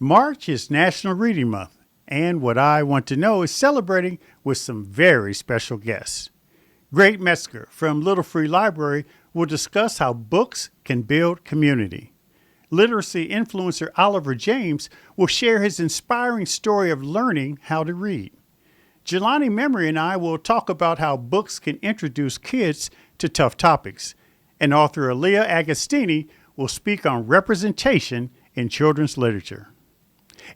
March is National Reading Month, and what I want to know is celebrating with some very special guests. Great Metzger from Little Free Library will discuss how books can build community. Literacy influencer Oliver James will share his inspiring story of learning how to read. Jelani Memory and I will talk about how books can introduce kids to tough topics. And author Aaliyah Agostini will speak on representation in children's literature.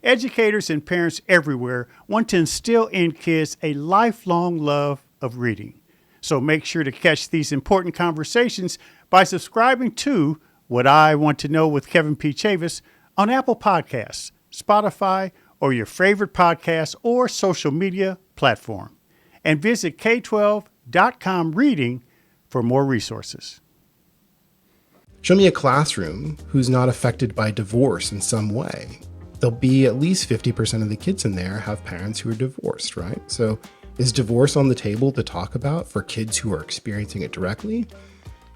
Educators and parents everywhere want to instill in kids a lifelong love of reading. So make sure to catch these important conversations by subscribing to What I Want to Know with Kevin P. Chavous on Apple Podcasts, Spotify, or your favorite podcast or social media platform. And visit K12.com reading for more resources. Show me a classroom who's not affected by divorce in some way. There'll be at least 50% of the kids in there have parents who are divorced, right? So is divorce on the table to talk about for kids who are experiencing it directly?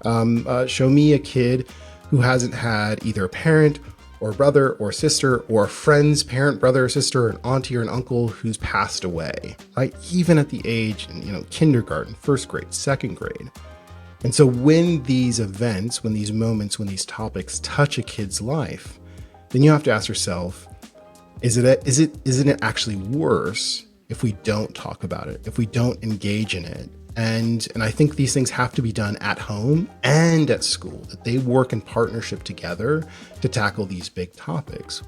Show me a kid who hasn't had either a parent or brother or sister or a friend's parent, brother or sister, or an auntie or an uncle who's passed away, right? Even at the age in kindergarten, first grade, second grade. And so when these events, when these moments, when these topics touch a kid's life, then you have to ask yourself, isn't it actually worse if we don't talk about it, if we don't engage in it? And I think these things have to be done at home and at school, that they work in partnership together to tackle these big topics.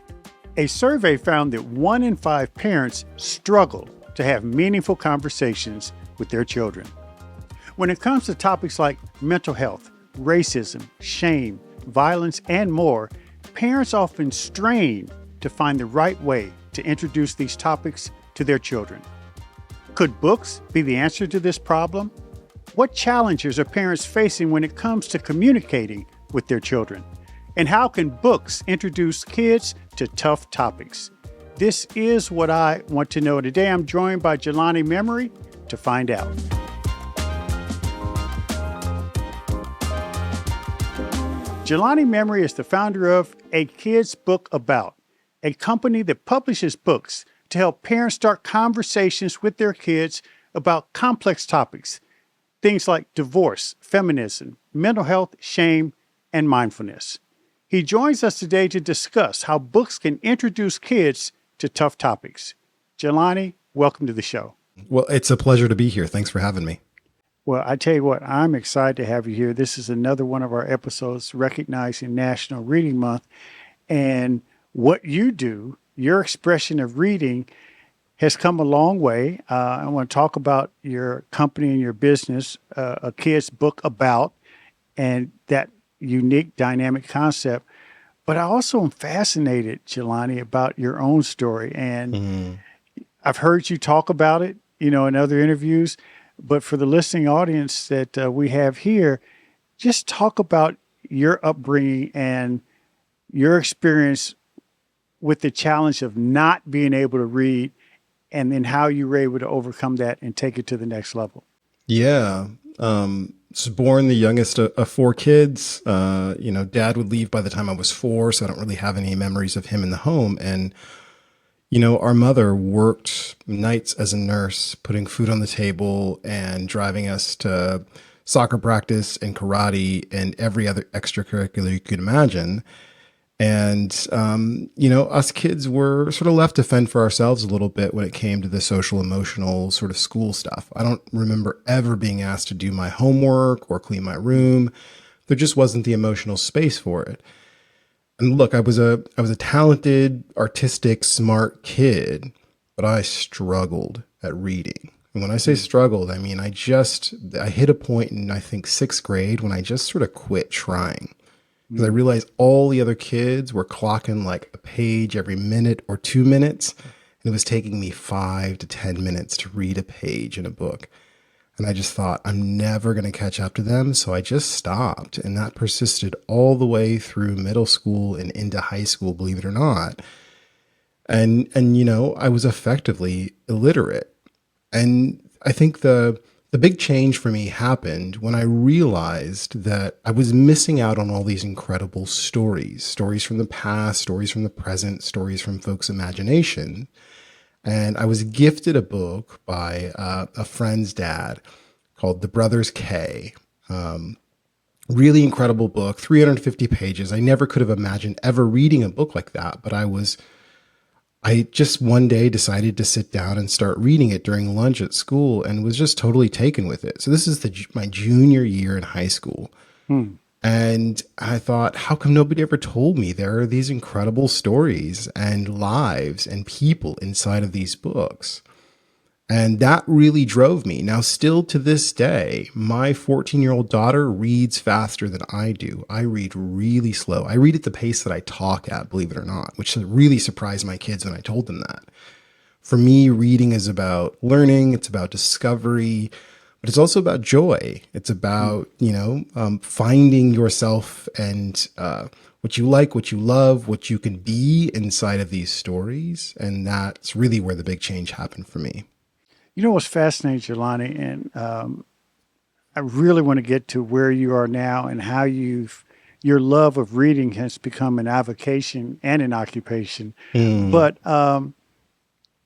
A survey found that 1 in 5 parents struggle to have meaningful conversations with their children. When it comes to topics like mental health, racism, shame, violence, and more, parents often strain to find the right way to introduce these topics to their children. Could books be the answer to this problem? What challenges are parents facing when it comes to communicating with their children? And how can books introduce kids to tough topics? This is What I Want to Know. Today I'm joined by Jelani Memory to find out. Jelani Memory is the founder of A Kid's Book About, a company that publishes books to help parents start conversations with their kids about complex topics, things like divorce, feminism, mental health, shame, and mindfulness. He joins us today to discuss how books can introduce kids to tough topics. Jelani, welcome to the show. Well, it's a pleasure to be here. Thanks for having me. Well, I tell you what, I'm excited to have you here. This is another one of our episodes recognizing National Reading Month. And what you do, your expression of reading, has come a long way. I want to talk about your company and your business, A Kid's Book About, and that unique dynamic concept. But I also am fascinated, Jelani, about your own story. And I've heard you talk about it, in other interviews. But for the listening audience that we have here, just talk about your upbringing and your experience with the challenge of not being able to read, and then how you were able to overcome that and take it to the next level. Yeah. Was born the youngest of 4 kids. Dad would leave by the time I was 4, so I don't really have any memories of him in the home. And our mother worked nights as a nurse, putting food on the table and driving us to soccer practice and karate and every other extracurricular you could imagine. And, us kids were sort of left to fend for ourselves a little bit when it came to the social, emotional sort of school stuff. I don't remember ever being asked to do my homework or clean my room. There just wasn't the emotional space for it. And look, I was a talented, artistic, smart kid, but I struggled at reading. And when I say struggled, I mean, I hit a point in, I think, 6th grade when I just sort of quit trying. Because I realized all the other kids were clocking like a page every minute or 2 minutes. And it was taking me 5 to 10 minutes to read a page in a book. And I just thought, I'm never going to catch up to them. So I just stopped. And that persisted all the way through middle school and into high school, believe it or not. And I was effectively illiterate. And I think the the big change for me happened when I realized that I was missing out on all these incredible stories from the past, stories from the present, stories from folks' imagination. And I was gifted a book by a friend's dad called The Brothers K. Really incredible book, 350 pages. I never could have imagined ever reading a book like that, but I just one day decided to sit down and start reading it during lunch at school and was just totally taken with it. So this is my junior year in high school. Hmm. And I thought, how come nobody ever told me there are these incredible stories and lives and people inside of these books? And that really drove me. Now, still to this day, my 14-year-old daughter reads faster than I do. I read really slow. I read at the pace that I talk at, believe it or not, which really surprised my kids when I told them that. For me, reading is about learning. It's about discovery, but it's also about joy. It's about, finding yourself and what you like, what you love, what you can be inside of these stories. And that's really where the big change happened for me. You know what's fascinating, Jelani, and I really want to get to where you are now and how your love of reading has become an avocation and an occupation. Mm, But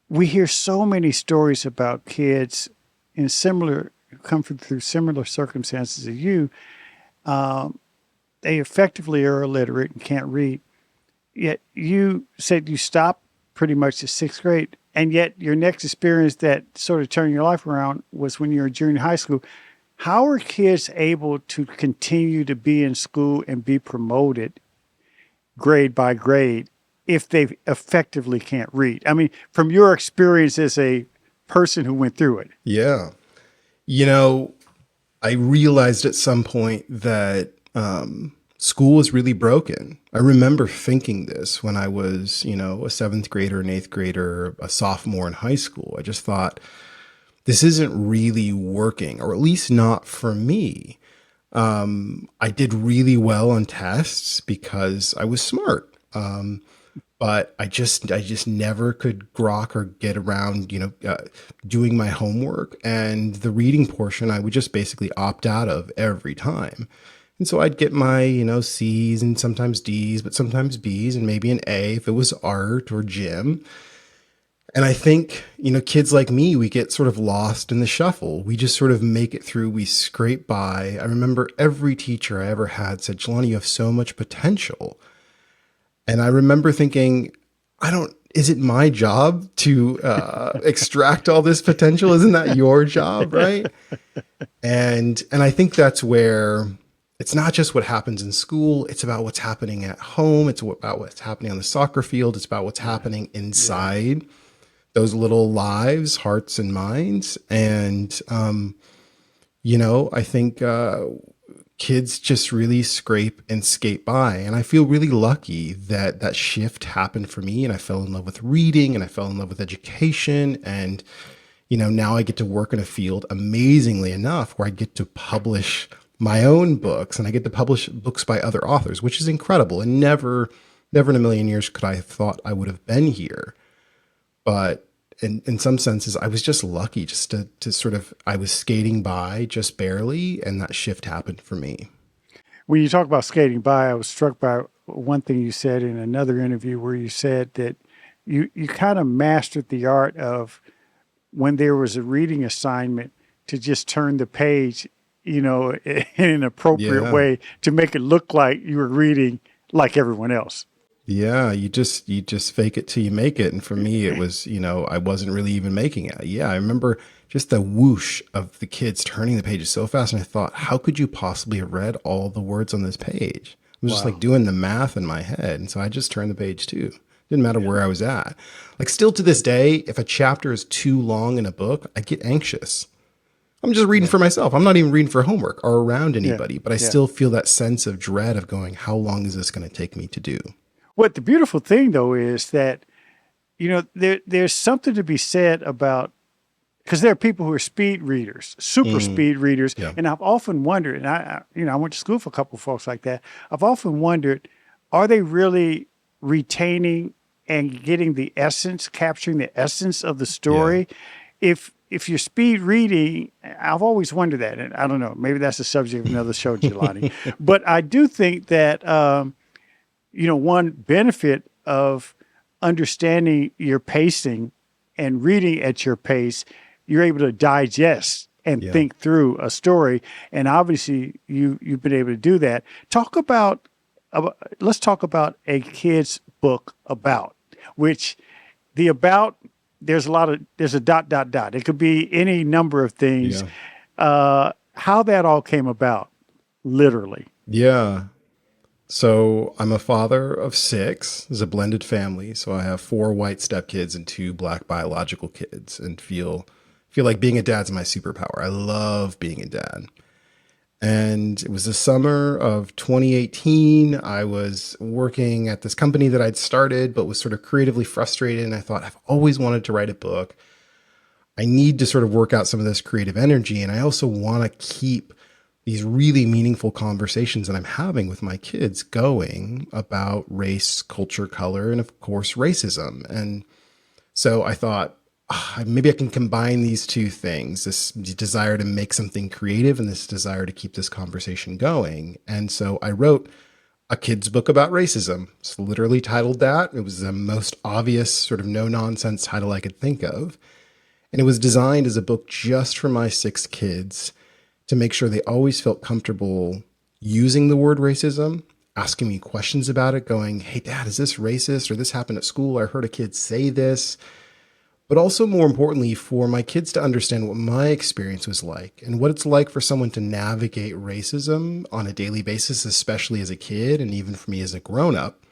we hear so many stories about kids in come through similar circumstances as you. They effectively are illiterate and can't read. Yet you said you stopped pretty much at sixth grade. And yet your next experience that sort of turned your life around was when you were in junior high school. How are kids able to continue to be in school and be promoted grade by grade if they effectively can't read? I mean, from your experience as a person who went through it. yeah. You know, I realized at some point that school was really broken. I remember thinking this when I was, a seventh grader, an eighth grader, a sophomore in high school. I just thought, this isn't really working, or at least not for me. I did really well on tests because I was smart. But I just never could grok or get around, doing my homework, and the reading portion I would just basically opt out of every time. And so I'd get my, C's and sometimes D's, but sometimes B's and maybe an A if it was art or gym. And I think, kids like me, we get sort of lost in the shuffle. We just sort of make it through. We scrape by. I remember every teacher I ever had said, Jelani, you have so much potential. And I remember thinking, is it my job to extract all this potential? Isn't that your job, right? And I think that's where it's not just what happens in school. It's about what's happening at home. It's about what's happening on the soccer field. It's about what's happening inside those little lives, hearts and minds. And, I think kids just really scrape and skate by. And I feel really lucky that that shift happened for me. And I fell in love with reading and I fell in love with education. And, now I get to work in a field, amazingly enough, where I get to publish my own books and I get to publish books by other authors, which is incredible. And never in a million years could I have thought I would have been here. But in some senses, I was just lucky just to sort of, I was skating by just barely, and that shift happened for me. When you talk about skating by, I was struck by one thing you said in another interview where you said that you kind of mastered the art of when there was a reading assignment to just turn the page, in an appropriate Yeah. way to make it look like you were reading like everyone else. Yeah, you just fake it till you make it. And for me, it was, I wasn't really even making it. Yeah, I remember just the whoosh of the kids turning the pages so fast. And I thought, how could you possibly have read all the words on this page? I was just like Wow. doing the math in my head. And so I just turned the page too. Didn't matter where I was at. Like still to this day, if a chapter is too long in a book, I get anxious. I'm just reading Yeah. for myself. I'm not even reading for homework or around Yeah. anybody, but I Yeah. still feel that sense of dread of going, how long is this going to take me to do? What the beautiful thing though is that, there's something to be said about because there are people who are speed readers, super Mm, speed readers, yeah. and I've often wondered, and I went to school for a couple of folks like that. I've often wondered, are they really retaining and getting the essence, capturing the essence of the Yeah. story? If if you're speed reading, I've always wondered that, and I don't know, maybe that's the subject of another show, Jelani. But I do think that one benefit of understanding your pacing and reading at your pace, you're able to digest and Yeah. think through a story. And obviously, you've been able to do that. Let's talk about a kid's book about, which the about there's a dot dot dot. It could be any number of things. Yeah. How that all came about, literally. Yeah. So I'm a father of 6. It's a blended family. So I have 4 white stepkids and 2 black biological kids, and feel like being a dad's my superpower. I love being a dad. And it was the summer of 2018. I was working at this company that I'd started, but was sort of creatively frustrated. And I thought, I've always wanted to write a book. I need to sort of work out some of this creative energy. And I also want to keep these really meaningful conversations that I'm having with my kids going about race, culture, color, and of course, racism. And so I thought, maybe I can combine these 2 things, this desire to make something creative and this desire to keep this conversation going. And so I wrote a kid's book about racism. It's literally titled that. It was the most obvious sort of no nonsense title I could think of. And it was designed as a book just for my 6 kids to make sure they always felt comfortable using the word racism, asking me questions about it, going, hey, Dad, is this racist? Or this happened at school? I heard a kid say this. But also, more importantly, for my kids to understand what my experience was like and what it's like for someone to navigate racism on a daily basis, especially as a kid and even for me as a grown-up,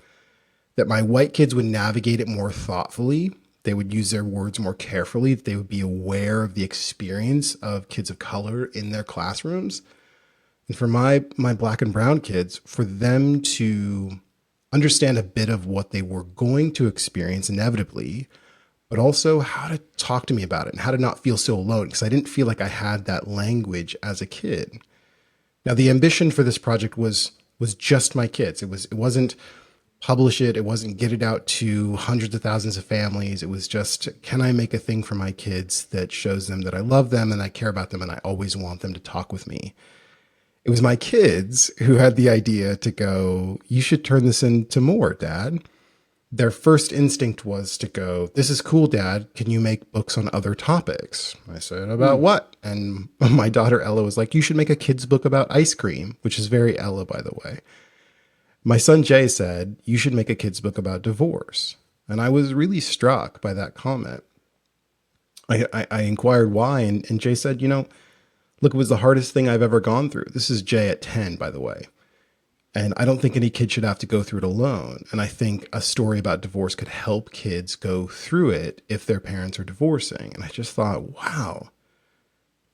that my white kids would navigate it more thoughtfully. They would use their words more carefully. They would be aware of the experience of kids of color in their classrooms. And for my black and brown kids, for them to understand a bit of what they were going to experience inevitably, but also how to talk to me about it and how to not feel so alone, because I didn't feel like I had that language as a kid. Now, the ambition for this project was just my kids. It wasn't publish it. It wasn't get it out to hundreds of thousands of families. It was just, can I make a thing for my kids that shows them that I love them and I care about them and I always want them to talk with me? It was my kids who had the idea to go, you should turn this into more, Dad. Their first instinct was to go, this is cool, Dad. Can you make books on other topics? I said, about what? And my daughter Ella was like, you should make a kid's book about ice cream, which is very Ella, by the way. My son Jay said, you should make a kid's book about divorce. And I was really struck by that comment. I inquired why, and Jay said, look, it was the hardest thing I've ever gone through. This is Jay at 10, by the way. And I don't think any kid should have to go through it alone. And I think a story about divorce could help kids go through it if their parents are divorcing. And I just thought, wow,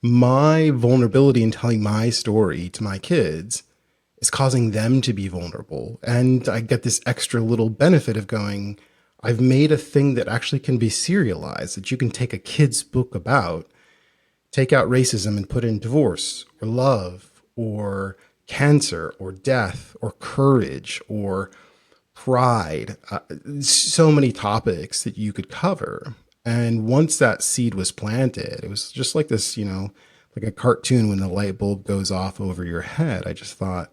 my vulnerability in telling my story to my kids is causing them to be vulnerable. And I get this extra little benefit of going, I've made a thing that actually can be serialized, that you can take a kid's book about, take out racism and put in divorce or love or cancer or death or courage or pride, so many topics that you could cover. And once that seed was planted, it was just like this, like a cartoon when the light bulb goes off over your head. I just thought,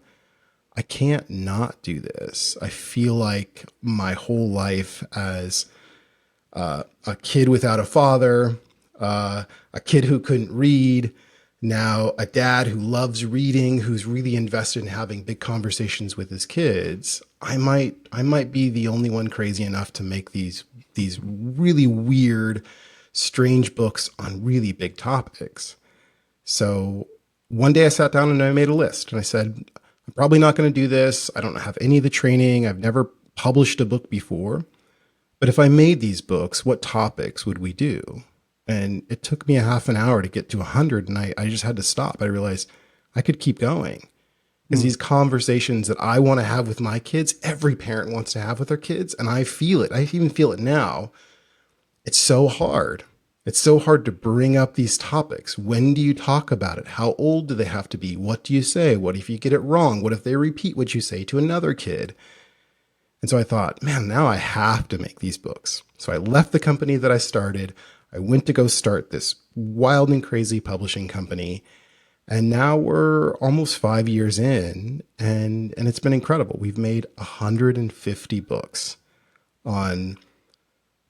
I can't not do this. I feel like my whole life as a kid without a father, a kid who couldn't read, now a dad who loves reading, who's really invested in having big conversations with his kids, I might be the only one crazy enough to make these really weird, strange books on really big topics. So one day I sat down and I made a list and I said, I'm probably not going to do this. I don't have any of the training. I've never published a book before. But if I made these books, what topics would we do? And it took me a half an hour to get to 100. And I just had to stop. I realized I could keep going. Because these conversations that I want to have with my kids, every parent wants to have with their kids. And I feel it. I even feel it now. It's so hard. It's so hard to bring up these topics. When do you talk about it? How old do they have to be? What do you say? What if you get it wrong? What if they repeat what you say to another kid? And so I thought, man, now I have to make these books. So I left the company that I started. I went to go start this wild and crazy publishing company. And now we're almost 5 years in, and it's been incredible. We've made 150 books on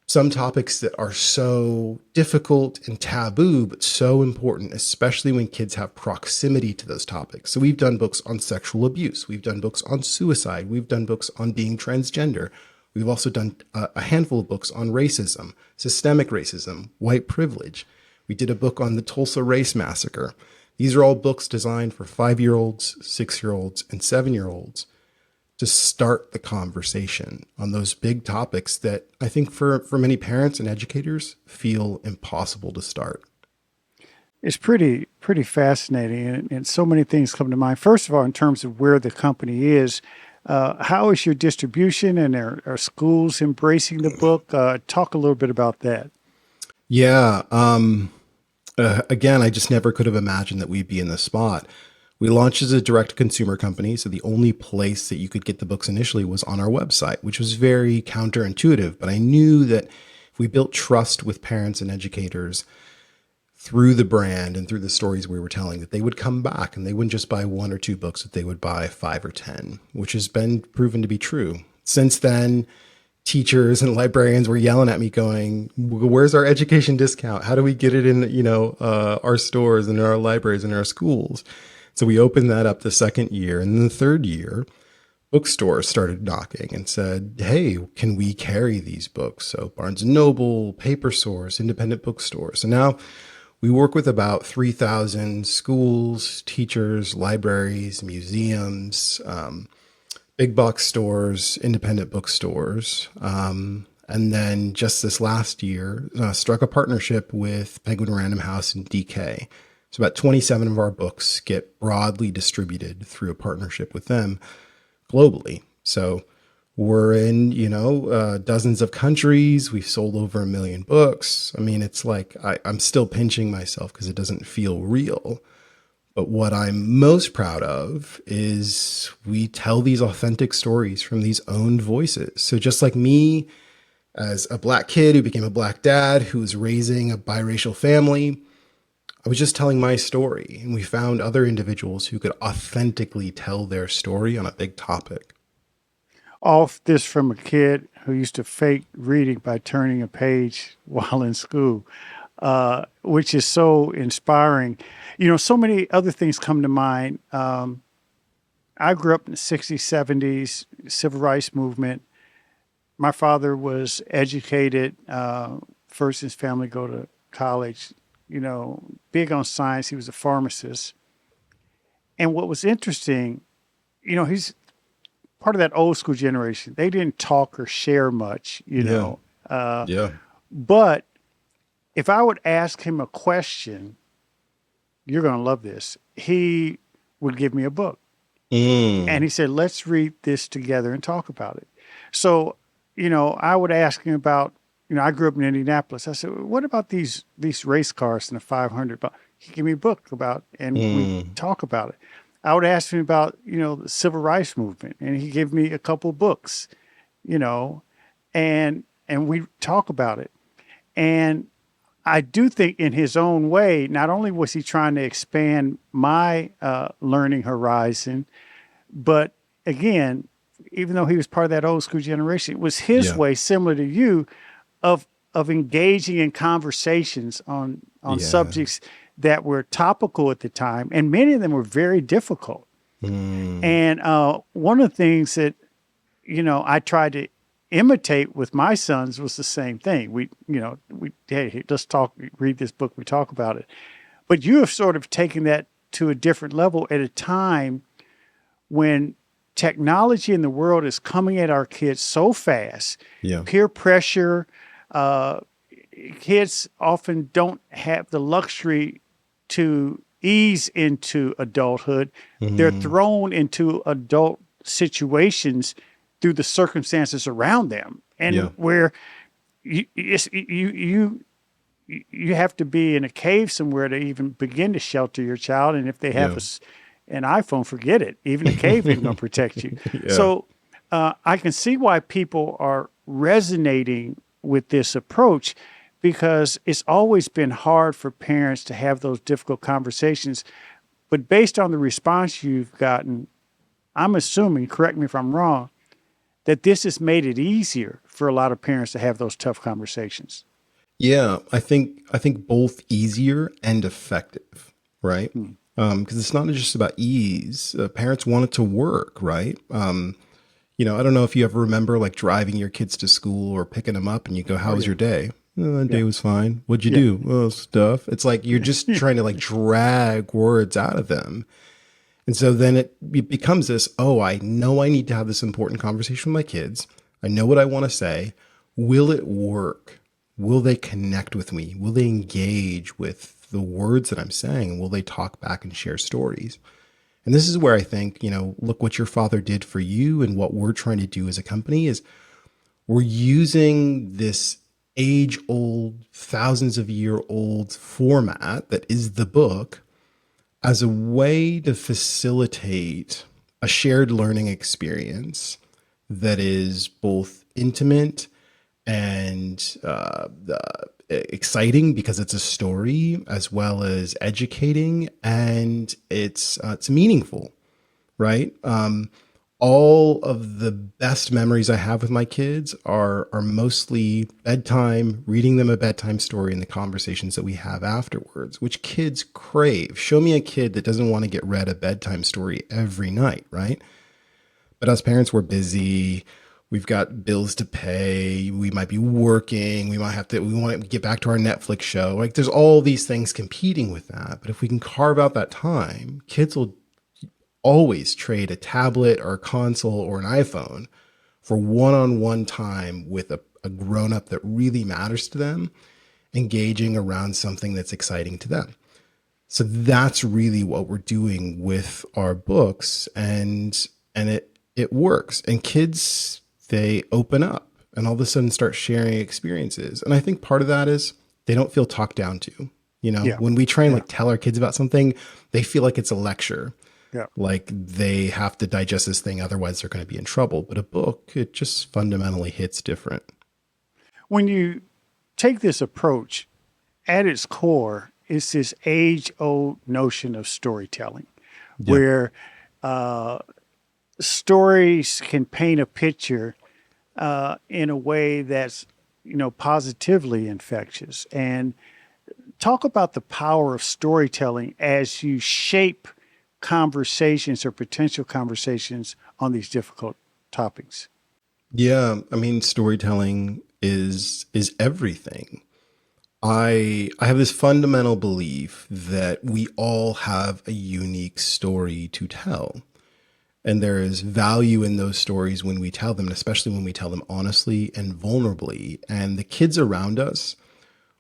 some topics that are so difficult and taboo, but so important, especially when kids have proximity to those topics. So we've done books on sexual abuse. We've done books on suicide. We've done books on being transgender. We've also done a handful of books on racism, systemic racism, white privilege. We did a book on the Tulsa Race Massacre. These are all books designed for 5-year-olds, 6-year-olds, and 7-year-olds to start the conversation on those big topics that I think for many parents and educators feel impossible to start. It's pretty fascinating, and so many things come to mind. First of all, in terms of where the company is, how is your distribution, and are schools embracing the book? Talk a little bit about that. Yeah. Again, I just never could have imagined that we'd be in this spot. We launched as a direct consumer company, so the only place that you could get the books initially was on our website, which was very counterintuitive. But I knew that if we built trust with parents and educators through the brand and through the stories we were telling, that they would come back and they wouldn't just buy 1 or 2 books, that they would buy 5 or 10, which has been proven to be true. Since then, teachers and librarians were yelling at me going, where's our education discount? How do we get it in, our stores and in our libraries and in our schools? So we opened that up the second year. And then the third year, bookstores started knocking and said, hey, can we carry these books? So Barnes & Noble, Paper Source, independent bookstores. So now we work with about 3,000 schools, teachers, libraries, museums, big box stores, independent bookstores. And then just this last year, struck a partnership with Penguin Random House and DK. So about 27 of our books get broadly distributed through a partnership with them globally. So we're in, dozens of countries. We've sold over 1 million books. I mean, it's like I'm still pinching myself because it doesn't feel real. But what I'm most proud of is we tell these authentic stories from these owned voices. So just like me as a Black kid who became a Black dad who was raising a biracial family, I was just telling my story, and we found other individuals who could authentically tell their story on a big topic. All this from a kid who used to fake reading by turning a page while in school, which is so inspiring. So many other things come to mind. I grew up in the 60s, 70s, civil rights movement. My father was educated, first in his family go to college, big on science. He was a pharmacist. And what was interesting, he's part of that old school generation. They didn't talk or share much, know. Yeah. But if I would ask him a question, you're going to love this, he would give me a book. And he said, let's read this together and talk about it. So, I would ask him about, I grew up in Indianapolis. I said, what about these race cars in the 500? He gave me a book about, and we talk about it. I would ask him about, the civil rights movement, and he gave me a couple books, and we talk about it. And I do think in his own way, not only was he trying to expand my learning horizon, but again, even though he was part of that old school generation, it was his way, similar to you, of engaging in conversations on subjects that were topical at the time, and many of them were very difficult. And one of the things that I tried to imitate with my sons was the same thing. Hey, let's talk, read this book, we talk about it. But you have sort of taken that to a different level at a time when technology in the world is coming at our kids so fast. Peer pressure. Kids often don't have the luxury to ease into adulthood. They're thrown into adult situations through the circumstances around them, and where you have to be in a cave somewhere to even begin to shelter your child. And if they have an iPhone, forget it. Even a cave isn't going to protect you. So I can see why people are resonating with this approach, because it's always been hard for parents to have those difficult conversations. But based on the response you've gotten, I'm assuming, correct me if I'm wrong, that this has made it easier for a lot of parents to have those tough conversations. Yeah, I think both easier and effective, right? Hmm. Because it's not just about ease. Parents want it to work, right? I don't know if you ever remember like driving your kids to school or picking them up, and you go, "How Oh, was yeah. your day?" "Oh, the day Yeah. was fine. What'd you Yeah. do?" "Well, stuff." It's like you're just trying to like drag words out of them. And so then it becomes this, oh, I know I need to have this important conversation with my kids. I know what I want to say. Will it work? Will they connect with me? Will they engage with the words that I'm saying? Will they talk back and share stories? And this is where I think, look what your father did for you and what we're trying to do as a company is we're using this age old, thousands of year old format that is the book as a way to facilitate a shared learning experience that is both intimate and exciting because it's a story, as well as educating, and it's meaningful, right? All of the best memories I have with my kids are mostly bedtime, reading them a bedtime story, and the conversations that we have afterwards, which kids crave. Show me a kid that doesn't want to get read a bedtime story every night, right? But as parents, we're busy. We've got bills to pay. We might be working. We want to get back to our Netflix show. Like there's all these things competing with that. But if we can carve out that time, kids will always trade a tablet or a console or an iPhone for one-on-one time with a grown-up that really matters to them, engaging around something that's exciting to them. So that's really what we're doing with our books, and it works. And kids, they open up and all of a sudden start sharing experiences. And I think part of that is they don't feel talked down to. Yeah. When we try and Yeah. like tell our kids about something, they feel like it's a lecture, Yeah. like they have to digest this thing, otherwise they're going to be in trouble. But a book, it just fundamentally hits different. When you take this approach, at its core, it's this age old notion of storytelling Yeah. where stories can paint a picture in a way that's, positively infectious. And talk about the power of storytelling as you shape conversations or potential conversations on these difficult topics. Yeah. I mean, storytelling is everything. I have this fundamental belief that we all have a unique story to tell. And there is value in those stories when we tell them, and especially when we tell them honestly and vulnerably. And the kids around us,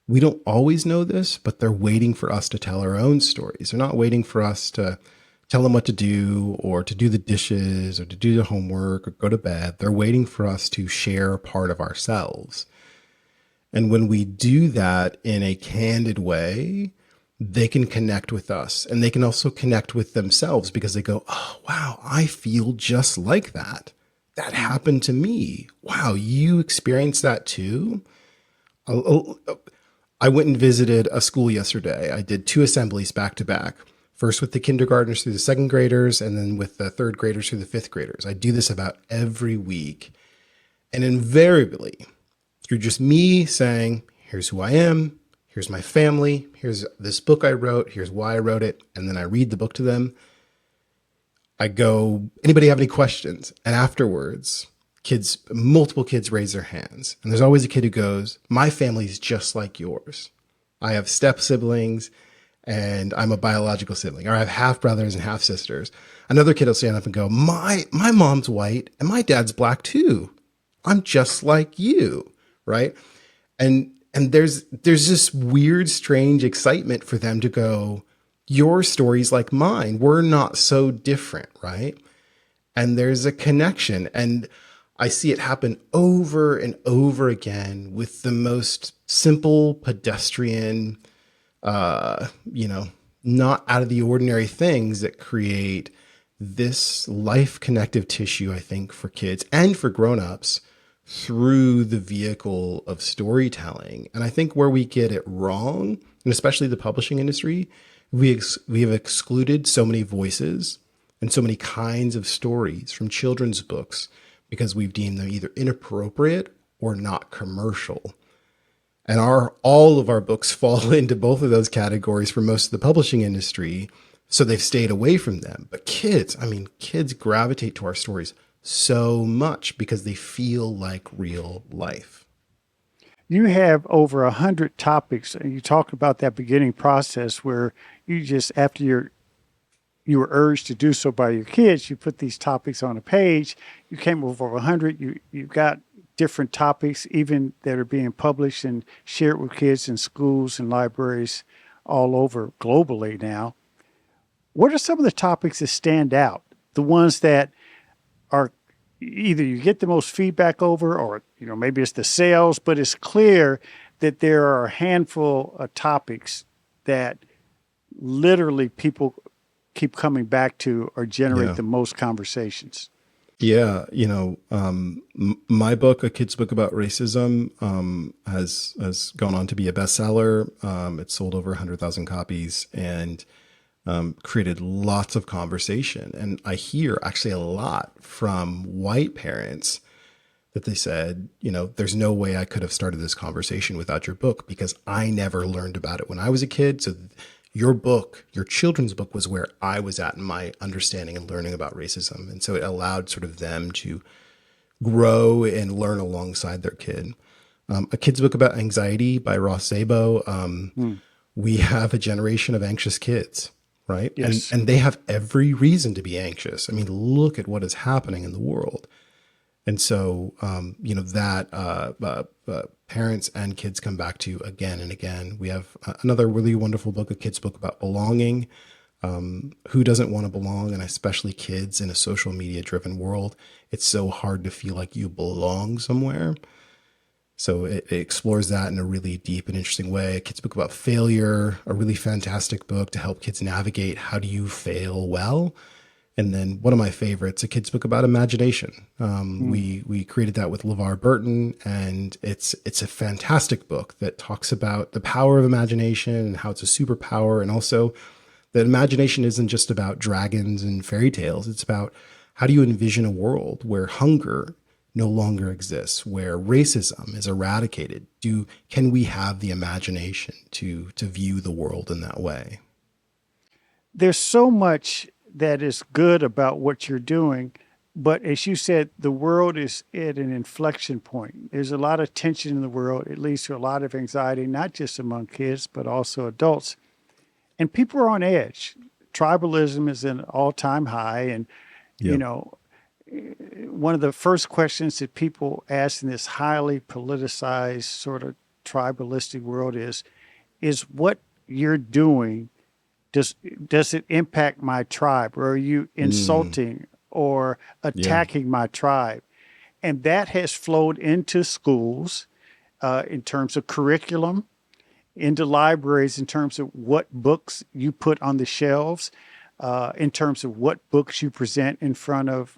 we don't always know this, but they're waiting for us to tell our own stories. They're not waiting for us to tell them what to do or to do the dishes or to do the homework or go to bed. They're waiting for us to share part of ourselves. And when we do that in a candid way, they can connect with us, and they can also connect with themselves because they go, "Oh, wow, I feel just like that. That happened to me. Wow, you experienced that too?" I went and visited a school yesterday. I did 2 assemblies back to back. First with the kindergartners through the second graders, and then with the third graders through the fifth graders. I do this about every week. And invariably, through just me saying, "Here's who I am, here's my family, here's this book I wrote, here's why I wrote it," and then I read the book to them, I go, "Anybody have any questions?" And afterwards, multiple kids raise their hands. And there's always a kid who goes, "My family's just like yours. I have step siblings and I'm a biological sibling, or I have half brothers and half sisters." Another kid will stand up and go, My mom's white and my dad's black too. I'm just like you." Right. And there's this weird, strange excitement for them to go, "Your story's like mine. We're not so different." Right. And there's a connection. And I see it happen over and over again with the most simple, pedestrian, uh, you know, not out of the ordinary things that create this life connective tissue, I think, for kids and for grownups through the vehicle of storytelling. And I think where we get it wrong, and especially the publishing industry, we have excluded so many voices and so many kinds of stories from children's books because we've deemed them either inappropriate or not commercial. And all of our books fall into both of those categories for most of the publishing industry. So they've stayed away from them. But kids gravitate to our stories so much because they feel like real life. You have over 100 topics, and you talked about that beginning process where you just, after you were urged to do so by your kids, you put these topics on a page. You came over 100. You've got different topics, even that are being published and shared with kids in schools and libraries all over globally now. What are some of the topics that stand out? The ones that are either you get the most feedback over, or maybe it's the sales, but it's clear that there are a handful of topics that literally people keep coming back to or generate the most conversations. Yeah, my book, A Kid's Book About Racism, has gone on to be a bestseller. It's sold over 100,000 copies and created lots of conversation. And I hear actually a lot from white parents that they said, there's no way I could have started this conversation without your book because I never learned about it when I was a kid. So your book, your children's book, was where I was at in my understanding and learning about racism. And so it allowed sort of them to grow and learn alongside their kid. A Kid's Book About Anxiety by Ross Zabo. We have a generation of anxious kids, right? Yes. And they have every reason to be anxious. I mean, look at what is happening in the world. And so, parents and kids come back to again and again. We have another really wonderful book, A Kid's Book About Belonging. Who doesn't want to belong? And especially kids in a social media driven world. It's so hard to feel like you belong somewhere. So it explores that in a really deep and interesting way. A Kid's Book About Failure, a really fantastic book to help kids navigate how do you fail well. And then one of my favorites, A Kid's Book About Imagination. We created that with LeVar Burton, and it's a fantastic book that talks about the power of imagination and how it's a superpower, and also that imagination isn't just about dragons and fairy tales. It's about how do you envision a world where hunger no longer exists, where racism is eradicated. Can we have the imagination to view the world in that way? There's so much that is good about what you're doing. But as you said, the world is at an inflection point. There's a lot of tension in the world. It leads to a lot of anxiety, not just among kids, but also adults. And people are on edge. Tribalism is an all-time high. And, one of the first questions that people ask in this highly politicized sort of tribalistic world is what you're doing, does it impact my tribe, or are you insulting or attacking my tribe? And that has flowed into schools in terms of curriculum, into libraries in terms of what books you put on the shelves, in terms of what books you present in front of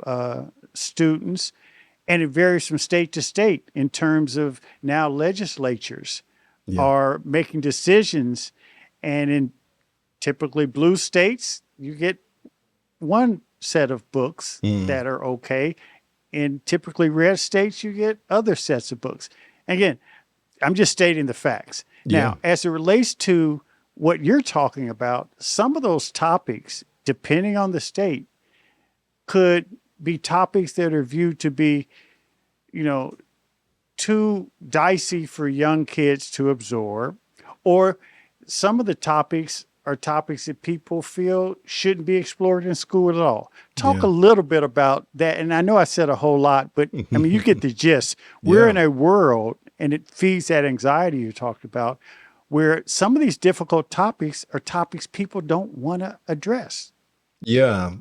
students. And it varies from state to state in terms of now legislatures are making decisions. And in typically blue states, you get one set of books that are okay. In typically red states, you get other sets of books. Again, I'm just stating the facts. Now, as it relates to what you're talking about, some of those topics, depending on the state, could be topics that are viewed to be, too dicey for young kids to absorb, or some of the topics are topics that people feel shouldn't be explored in school at all. Talk a little bit about that. And I know I said a whole lot, but I mean, you get the gist. We're in a world, and it feeds that anxiety you talked about, where some of these difficult topics are topics people don't want to address. Yeah.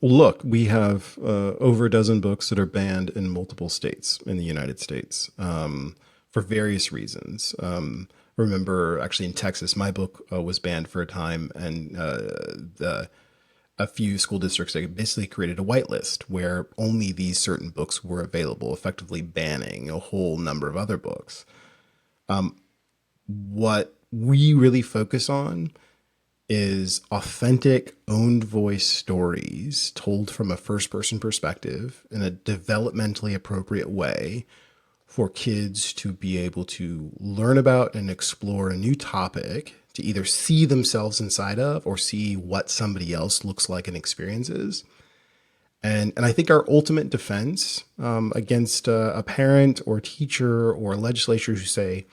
Look, we have over a dozen books that are banned in multiple states in the United States for various reasons. Remember, actually, in Texas, my book was banned for a time, and a few school districts that basically created a whitelist where only these certain books were available, effectively banning a whole number of other books. What we really focus on is authentic, owned voice stories told from a first person perspective in a developmentally appropriate way for kids to be able to learn about and explore a new topic, to either see themselves inside of or see what somebody else looks like and experiences. And I think our ultimate defense against a parent or teacher or legislature who say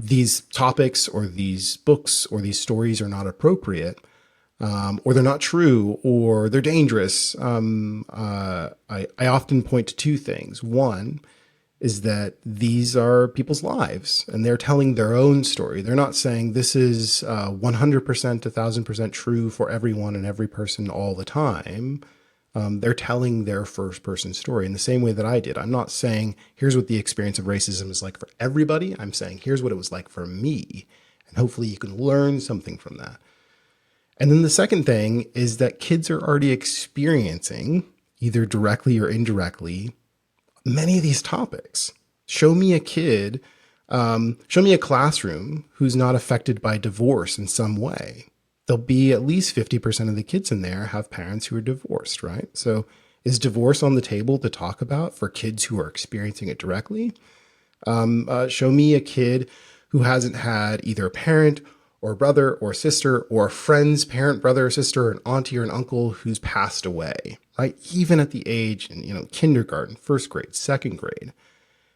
these topics or these books or these stories are not appropriate, or they're not true, or they're dangerous, I often point to two things. One is that these are people's lives and they're telling their own story. They're not saying this is 100%, 1,000% true for everyone and every person all the time. They're telling their first person story in the same way that I did. I'm not saying here's what the experience of racism is like for everybody. I'm saying here's what it was like for me. And hopefully you can learn something from that. And then the second thing is that kids are already experiencing, either directly or indirectly, many of these topics. Show me a kid, show me a classroom who's not affected by divorce in some way. There'll be at least 50% of the kids in there have parents who are divorced, right? So is divorce on the table to talk about for kids who are experiencing it directly? Show me a kid who hasn't had either a parent or a brother or sister or a friend's parent, brother or sister, or an auntie or an uncle who's passed away, right? Even at the age in, kindergarten, first grade, second grade.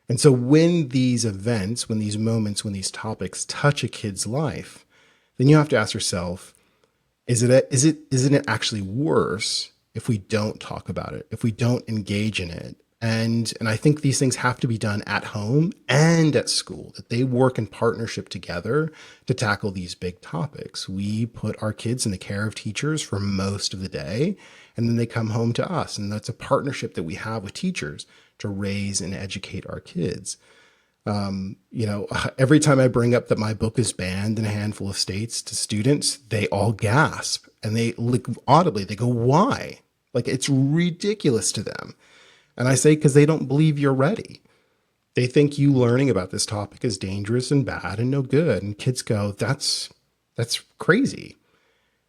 And so when these events, when these moments, when these topics touch a kid's life, then you have to ask yourself, isn't it actually worse if we don't talk about it, if we don't engage in it? And I think these things have to be done at home and at school, that they work in partnership together to tackle these big topics. We put our kids in the care of teachers for most of the day, and then they come home to us. And that's a partnership that we have with teachers to raise and educate our kids. Every time I bring up that my book is banned in a handful of states to students, they all gasp and they audibly, they go, why? Like, it's ridiculous to them. And I say, because they don't believe you're ready. They think you learning about this topic is dangerous and bad and no good. And kids go, that's crazy.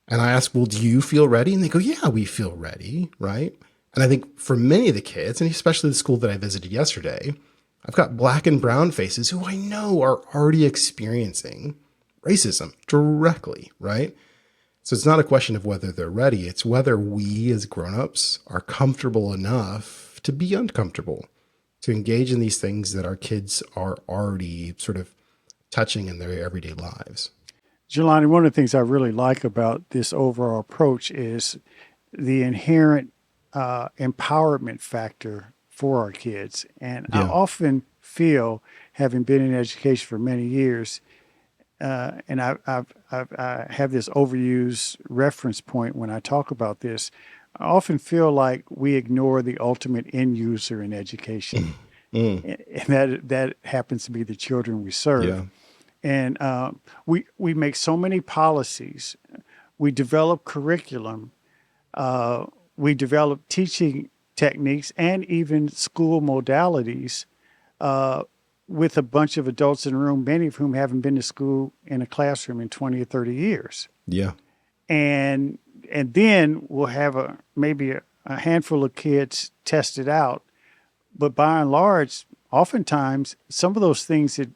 And I ask, well, do you feel ready? And they go, yeah, we feel ready, right? And I think for many of the kids, and especially the school that I visited yesterday, I've got black and brown faces who I know are already experiencing racism directly, right? So it's not a question of whether they're ready. It's whether we as grownups are comfortable enough to be uncomfortable, to engage in these things that our kids are already sort of touching in their everyday lives. Jelani, one of the things I really like about this overall approach is the inherent empowerment factor for our kids. And I Yeah. often feel, having been in education for many years, and I have this overused reference point when I talk about this, I often feel like we ignore the ultimate end user in education. And that happens to be the children we serve. Yeah. And we make so many policies. We develop curriculum. We develop teaching techniques and even school modalities with a bunch of adults in the room, many of whom haven't been to school in a classroom in 20 or 30 years. Yeah. And then we'll have maybe a handful of kids test it out. But by and large, oftentimes, some of those things that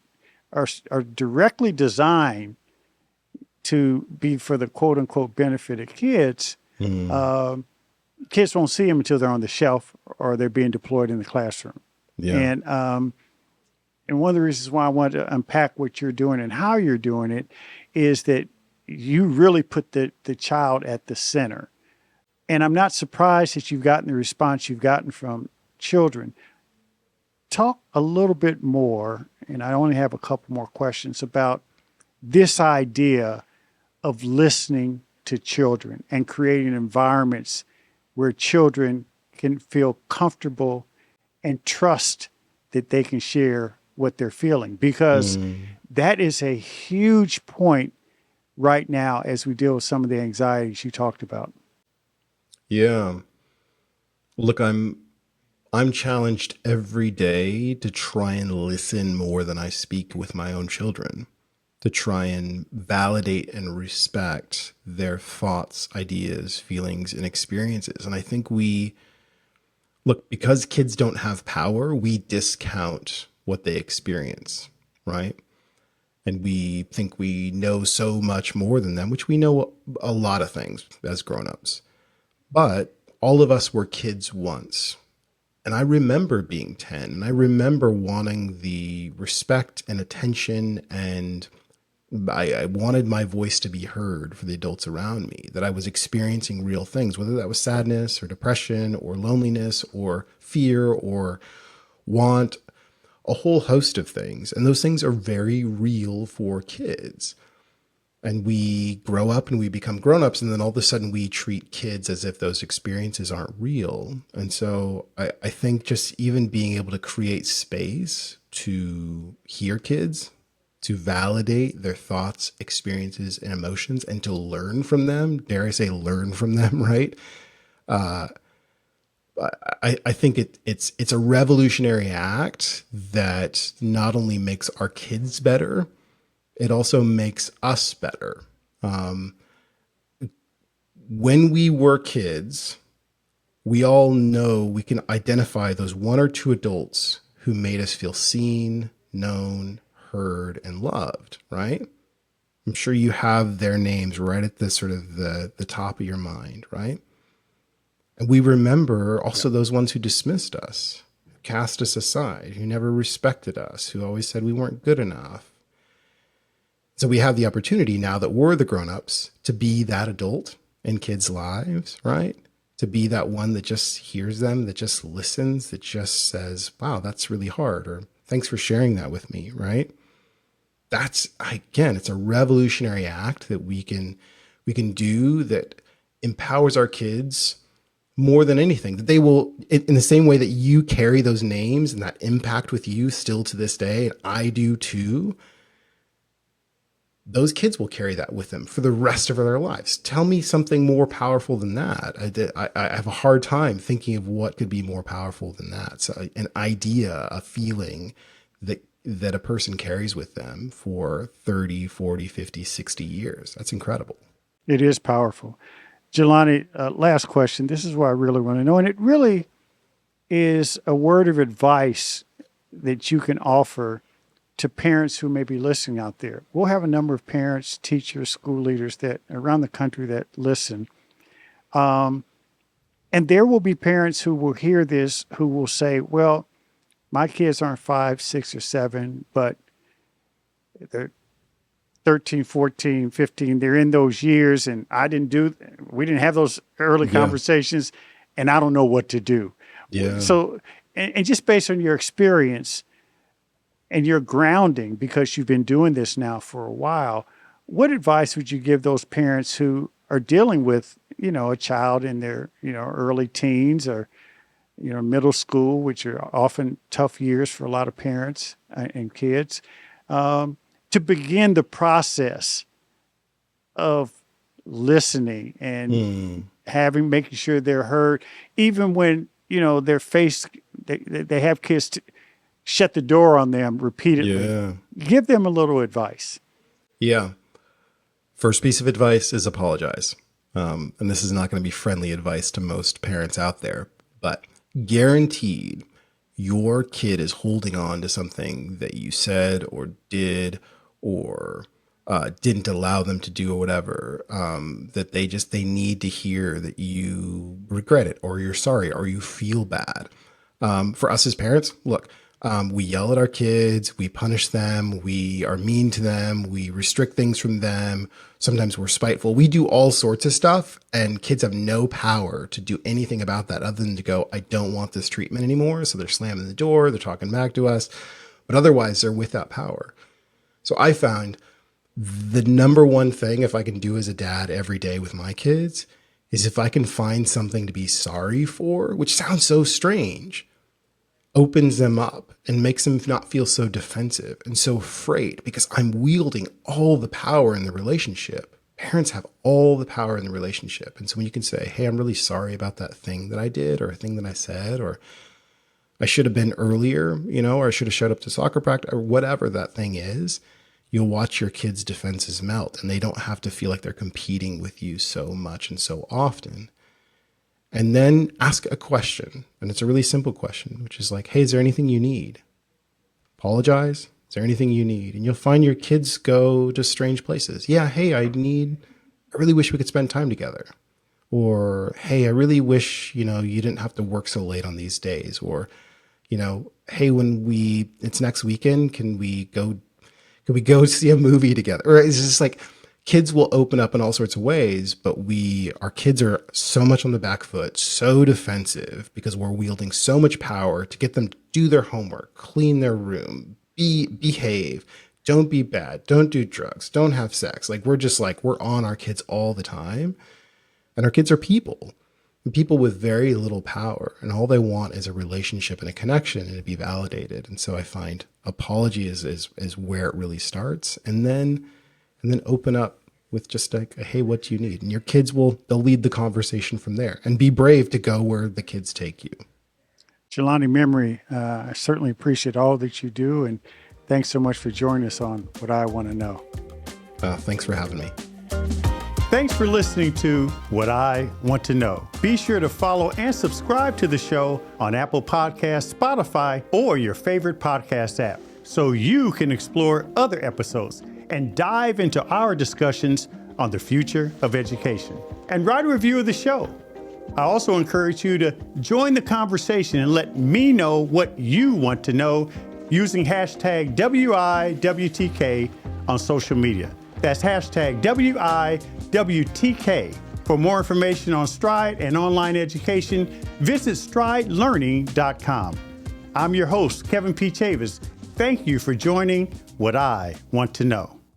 are directly designed to be for the quote unquote benefit of kids, kids won't see them until they're on the shelf or they're being deployed in the classroom. Yeah. And one of the reasons why I want to unpack what you're doing and how you're doing it is that you really put the child at the center. And I'm not surprised that you've gotten the response you've gotten from children. Talk a little bit more, and I only have a couple more questions, about this idea of listening to children and creating environments where children can feel comfortable and trust that they can share what they're feeling. Because that is a huge point right now as we deal with some of the anxieties you talked about. Yeah. Look, I'm challenged every day to try and listen more than I speak with my own children, to try and validate and respect their thoughts, ideas, feelings, and experiences. And I think look, because kids don't have power, we discount what they experience, right? And we think we know so much more than them, which we know a lot of things as grown-ups. But all of us were kids once. And I remember being 10 and I remember wanting the respect and attention, and I wanted my voice to be heard for the adults around me, that I was experiencing real things, whether that was sadness or depression or loneliness or fear or want, a whole host of things. And those things are very real for kids. And we grow up and we become grown-ups, and then all of a sudden we treat kids as if those experiences aren't real. And so I think just even being able to create space to hear kids, to validate their thoughts, experiences, and emotions, and to learn from them, dare I say learn from them, right? I think it's a revolutionary act that not only makes our kids better, it also makes us better. When we were kids, we all know we can identify those one or two adults who made us feel seen, known, heard, and loved, right? I'm sure you have their names right at the sort of the top of your mind, right? And we remember also those ones who dismissed us, cast us aside, who never respected us, who always said we weren't good enough. So we have the opportunity now that we're the grown-ups to be that adult in kids' lives, right? To be that one that just hears them, that just listens, that just says, wow, that's really hard, or thanks for sharing that with me, right? That's, again, it's a revolutionary act that we can do that empowers our kids more than anything, that they will, in the same way that you carry those names and that impact with you still to this day, and I do too, those kids will carry that with them for the rest of their lives. Tell me something more powerful than that. I have a hard time thinking of what could be more powerful than that. So an idea, a feeling that a person carries with them for 30, 40, 50, 60 years. That's incredible. It is powerful. Jelani, last question. This is what I really want to know. And it really is a word of advice that you can offer to parents who may be listening out there. We'll have a number of parents, teachers, school leaders that around the country that listen. And there will be parents who will hear this who will say, well, my kids aren't 5, 6, or 7, but they're 13, 14, 15. They're in those years, and we didn't have those early conversations, and I don't know what to do. Yeah. So, and just based on your experience and your grounding, because you've been doing this now for a while, what advice would you give those parents who are dealing with, a child in their, early teens or, middle school, which are often tough years for a lot of parents and kids, to begin the process of listening and making sure they're heard, even when, they're faced, they have kids shut the door on them repeatedly. Yeah. Give them a little advice. Yeah. First piece of advice is apologize. And this is not going to be friendly advice to most parents out there, but guaranteed your kid is holding on to something that you said or did or didn't allow them to do or whatever, that they need to hear that you regret it or you're sorry or you feel bad. For us as parents, look, we yell at our kids, we punish them, we are mean to them, we restrict things from them. Sometimes we're spiteful. We do all sorts of stuff, and kids have no power to do anything about that other than to go, I don't want this treatment anymore. So they're slamming the door, they're talking back to us, but otherwise they're without power. So I found the number one thing if I can do as a dad every day with my kids is if I can find something to be sorry for, which sounds so strange, opens them up and makes them not feel so defensive and so afraid because I'm wielding all the power in the relationship parents have all the power in the relationship. And so when you can say, hey, I'm really sorry about that thing that I did or a thing that I said, or I should have been earlier, or I should have showed up to soccer practice or whatever that thing is, you'll watch your kids' defenses melt and they don't have to feel like they're competing with you so much and so often. And then ask a question. And it's a really simple question, which is like, hey, is there anything you need? Apologize. Is there anything you need? And you'll find your kids go to strange places. Yeah, hey, I really wish we could spend time together. Or, hey, I really wish, you didn't have to work so late on these days. Or, hey, it's next weekend, can we go see a movie together? Or it's just like kids will open up in all sorts of ways, but our kids are so much on the back foot, so defensive because we're wielding so much power to get them to do their homework, clean their room, behave, don't be bad, don't do drugs, don't have sex. Like we're on our kids all the time. And our kids are people with very little power. And all they want is a relationship and a connection and to be validated. And so I find apology is where it really starts. And then open up with just like, hey, what do you need? And your kids they'll lead the conversation from there and be brave to go where the kids take you. Jelani Memory, I certainly appreciate all that you do. And thanks so much for joining us on What I Want to Know. Thanks for having me. Thanks for listening to What I Want to Know. Be sure to follow and subscribe to the show on Apple Podcasts, Spotify, or your favorite podcast app so you can explore other episodes and dive into our discussions on the future of education. And write a review of the show. I also encourage you to join the conversation and let me know what you want to know using hashtag WIWTK on social media. That's hashtag WIWTK. For more information on Stride and online education, visit stridelearning.com. I'm your host, Kevin P. Chavous. Thank you for joining What I Want to Know.